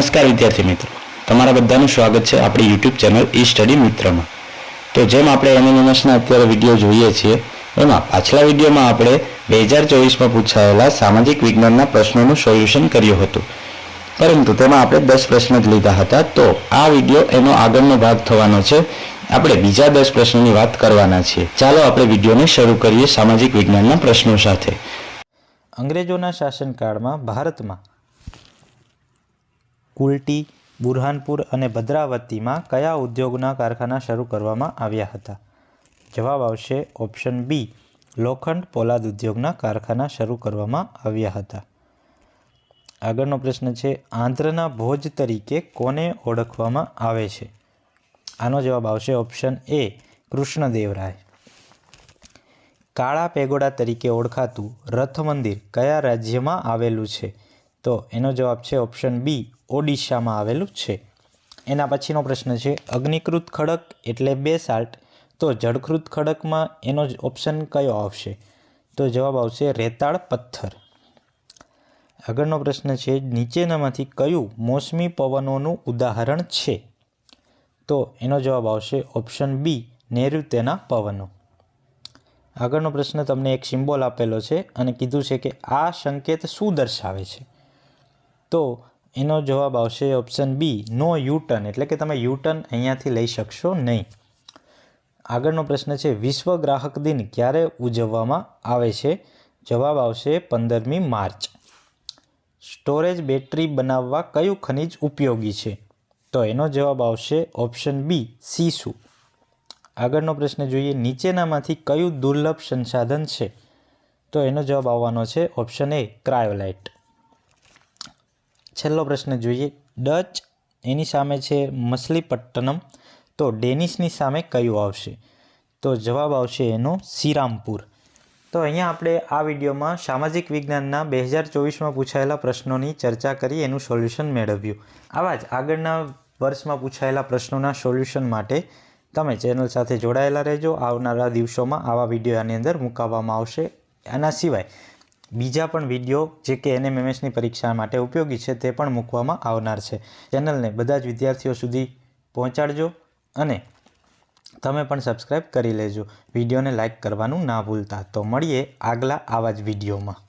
નમસ્કાર વિદ્યાર્થી મિત્રો, તમારા બધાનું સ્વાગત છે આપણી યુટ્યુબ ચેનલ ઈ સ્ટડી મિત્રમાં। તો જેમ આપણે એનએમએમએસના અત્યારે વિડીયો જોઈએ છીએ, એમાં પાછલા વિડીયોમાં આપણે 2024માં પૂછાયેલા સામાજિક વિજ્ઞાનના પ્રશ્નોનું સોલ્યુશન કર્યું હતું, પરંતુ તેમાં આપણે 10 પ્રશ્નો જ લીધા હતા। તો આ વિડીયો એનો આગળનો ભાગ થવાનો છે। આપણે બીજા 10 પ્રશ્નોની વાત કરવાના છીએ। ચાલો આપણે વિડીયોને શરૂ કરીએ સામાજિક વિજ્ઞાનના પ્રશ્નો સાથે। અંગ્રેજોના શાસનકાળમાં ભારતમાં કુલટી, બુરહાનપુર અને ભદ્રાવતીમાં કયા ઉદ્યોગના કારખાના શરૂ કરવામાં આવ્યા હતા? જવાબ આવશે ઓપ્શન બી, લોખંડ પોલાદ ઉદ્યોગના કારખાના શરૂ કરવામાં આવ્યા હતા। આગળનો પ્રશ્ન છે, આંધ્રના ભોજ તરીકે કોને ઓળખવામાં આવે છે? આનો જવાબ આવશે ઓપ્શન એ, કૃષ્ણદેવરાય। કાળા પેગોડા તરીકે ઓળખાતું રથ મંદિર કયા રાજ્યમાં આવેલું છે? તો એનો જવાબ છે ઓપ્શન બી, ઓડિશામાં આવેલું છે। એના પછીનો પ્રશ્ન છે, અગ્નિકૃત ખડક એટલે બેસાલ્ટ, તો જળકૃત ખડકમાં એનો ઓપ્શન કયો આવશે? તો જવાબ આવશે રેતાળ પથ્થર। આગળનો પ્રશ્ન છે, નીચેનામાંથી કયું મોસમી પવનોનું ઉદાહરણ છે? તો એનો જવાબ આવશે ઓપ્શન બી, નૈઋત્યના પવનો। આગળનો પ્રશ્ન, તમને એક સિમ્બોલ આપેલો છે અને કીધું છે કે આ સંકેત શું દર્શાવે છે? તો એનો જવાબ આવશે ઓપ્શન બી, નો યુટર્ન, એટલે કે તમે યુટર્ન અહીંયાથી લઈ શકશો નહીં। આગળનો પ્રશ્ન છે, વિશ્વ ગ્રાહક દિન ક્યારે ઉજવવામાં આવે છે? જવાબ આવશે 15મી માર્ચ। સ્ટોરેજ બેટરી બનાવવા કયું ખનિજ ઉપયોગી છે? તો એનો જવાબ આવશે ઓપ્શન બી, સીસુ। આગળનો પ્રશ્ન જોઈએ, નીચેનામાંથી કયું દુર્લભ સંસાધન છે? તો એનો જવાબ આવવાનો છે ઓપ્શન એ, ક્રાયોલાઇટ। છેલ્લો પ્રશ્ન જોઈએ, ડચ એની સામે છે મછલીપટ્ટનમ, તો ડેનિશની સામે કયું આવશે? તો જવાબ આવશે એનો શ્રીરામપુર। તો અહીંયા આપણે આ વિડીયોમાં સામાજિક વિજ્ઞાનના 2024માં પૂછાયેલા પ્રશ્નોની ચર્ચા કરી, એનું સોલ્યુશન મેળવ્યું। આવા જ આગળના વર્ષમાં પૂછાયેલા પ્રશ્નોના સોલ્યુશન માટે તમે ચેનલ સાથે જોડાયેલા રહેજો। આવનારા દિવસોમાં આવા વિડીયો આની અંદર મૂકવામાં આવશે। આના સિવાય બીજા પણ વિડીયો જે કે એનએમએમએસની પરીક્ષા માટે ઉપયોગી છે તે પણ મૂકવામાં આવનાર છે। ચેનલને બધા જ વિદ્યાર્થીઓ સુધી પહોંચાડજો અને તમે પણ સબસ્ક્રાઈબ કરી લેજો। વિડીયોને લાઇક કરવાનું ના ભૂલતા। તો મળીએ આગલા આવા જ વિડીયોમાં।